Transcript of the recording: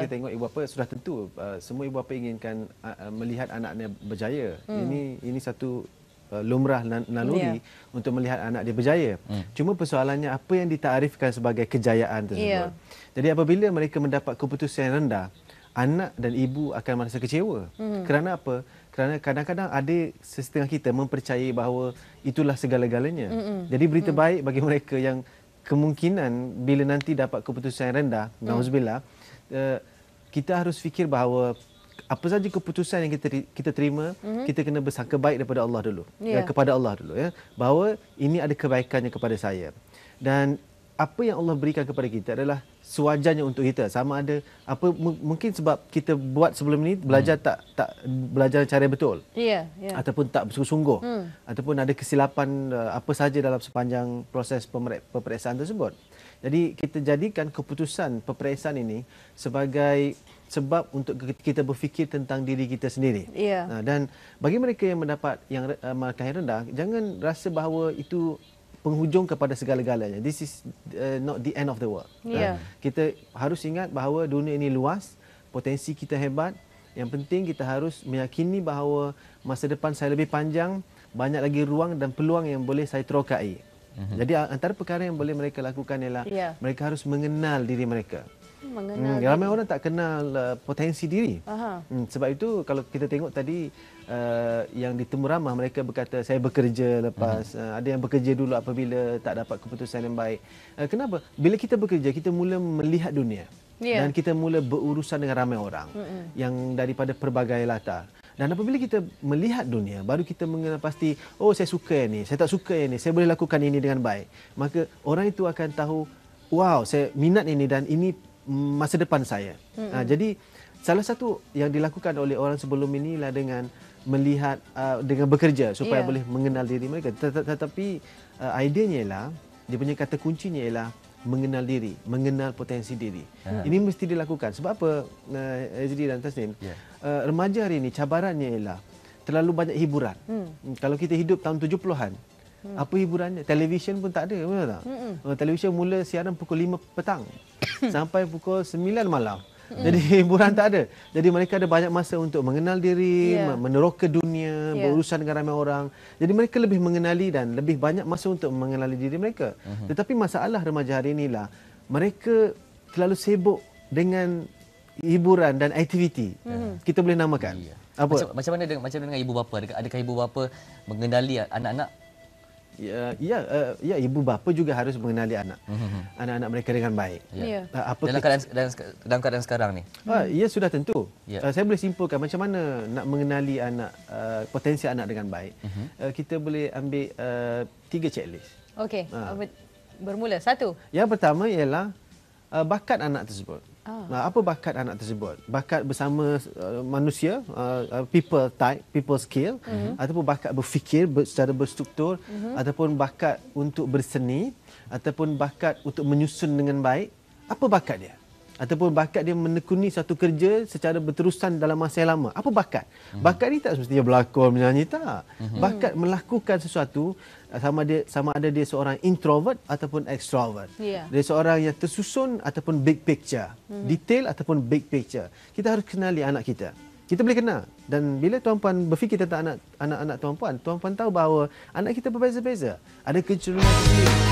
kita tengok ibu bapa sudah tentu semua ibu bapa inginkan melihat anaknya berjaya. Ini satu lumrah naluri untuk melihat anak dia berjaya. Cuma persoalannya apa yang ditarifkan sebagai kejayaan tersebut. Jadi apabila mereka mendapat keputusan yang rendah, anak dan ibu akan merasa kecewa. Kerana apa? Kerana kadang-kadang ada setengah kita mempercayai bahawa itulah segala-galanya. Jadi berita baik bagi mereka yang kemungkinan bila nanti dapat keputusan yang rendah, nauzubillah, kita harus fikir bahawa apa saja keputusan yang kita terima, kita kena bersangka baik daripada Allah dulu. Kepada Allah dulu, ya. Bahawa ini ada kebaikannya kepada saya. Dan apa yang Allah berikan kepada kita adalah sewajarnya untuk kita. Sama ada apa mungkin sebab kita buat sebelum ini belajar tak belajar cara betul. Ataupun tak bersungguh-sungguh. Ataupun ada kesilapan apa saja dalam sepanjang proses peperiksaan tersebut. Jadi kita jadikan keputusan peperiksaan ini sebagai sebab untuk kita berfikir tentang diri kita sendiri. Dan bagi mereka yang mendapat markah yang rendah, jangan rasa bahawa itu penghujung kepada segala-galanya. This is not the end of the world. Kita harus ingat bahawa dunia ini luas, potensi kita hebat. Yang penting kita harus meyakini bahawa masa depan saya lebih panjang, banyak lagi ruang dan peluang yang boleh saya terokai. Jadi antara perkara yang boleh mereka lakukan ialah mereka harus mengenal diri mereka. Ramai orang tak kenal potensi diri. Sebab itu kalau kita tengok tadi yang di Temu Ramah mereka berkata saya bekerja lepas ada yang bekerja dulu apabila tak dapat keputusan yang baik. Kenapa? Bila kita bekerja kita mula melihat dunia. Dan kita mula berurusan dengan ramai orang yang daripada pelbagai latar. Dan apabila kita melihat dunia, baru kita mengenal pasti, oh saya suka yang ni, saya tak suka yang ni, saya boleh lakukan ini dengan baik. Maka orang itu akan tahu, wow saya minat ini dan ini masa depan saya. Jadi salah satu yang dilakukan oleh orang sebelum ini adalah dengan melihat, dengan bekerja supaya boleh mengenal diri mereka. Tetapi ideanya ialah, dia punya kata kuncinya ialah mengenal diri, mengenal potensi diri. Ini mesti dilakukan. Sebab apa, Azri dan Tasnim? Remaja hari ini cabarannya ialah terlalu banyak hiburan. Kalau kita hidup tahun 70-an, apa hiburannya? Televisyen pun tak ada, betul tak? Televisyen mula siaran pukul 5 petang sampai pukul 9 malam. Jadi hiburan tak ada. Jadi mereka ada banyak masa untuk mengenal diri, meneroka dunia, berurusan dengan ramai orang. Jadi mereka lebih mengenali dan lebih banyak masa untuk mengenali diri mereka. Tetapi masalah remaja hari inilah mereka terlalu sibuk dengan hiburan dan aktiviti. Kita boleh namakan. Apa? Macam mana dengan ibu bapa? Adakah ibu bapa mengenali anak-anak? Ya, ibu bapa juga harus mengenali anak-anak mereka dengan baik. Dalam keadaan sekarang ni. Ya sudah tentu. Saya boleh simpulkan macam mana nak mengenali anak, potensi anak dengan baik. Kita boleh ambil 3 checklist. Okey. Bermula 1. Yang pertama ialah bakat anak tersebut. Apa bakat anak tersebut? Bakat bersama manusia, people type, people skill, ataupun bakat berfikir secara berstruktur, ataupun bakat untuk berseni, ataupun bakat untuk menyusun dengan baik. Apa bakat dia? Ataupun bakat dia menekuni satu kerja secara berterusan dalam masa yang lama. Apa bakat? Bakat ni tak semestinya berlakon, menyanyi, tak. Bakat melakukan sesuatu sama ada dia seorang introvert ataupun extrovert. Dia seorang yang tersusun ataupun big picture. Detail ataupun big picture. Kita harus kenali anak kita. Kita boleh kenal. Dan bila tuan-puan berfikir tentang anak-anak tuan-puan tahu bahawa anak kita berbeza-beza. Ada kecenderungan sendiri.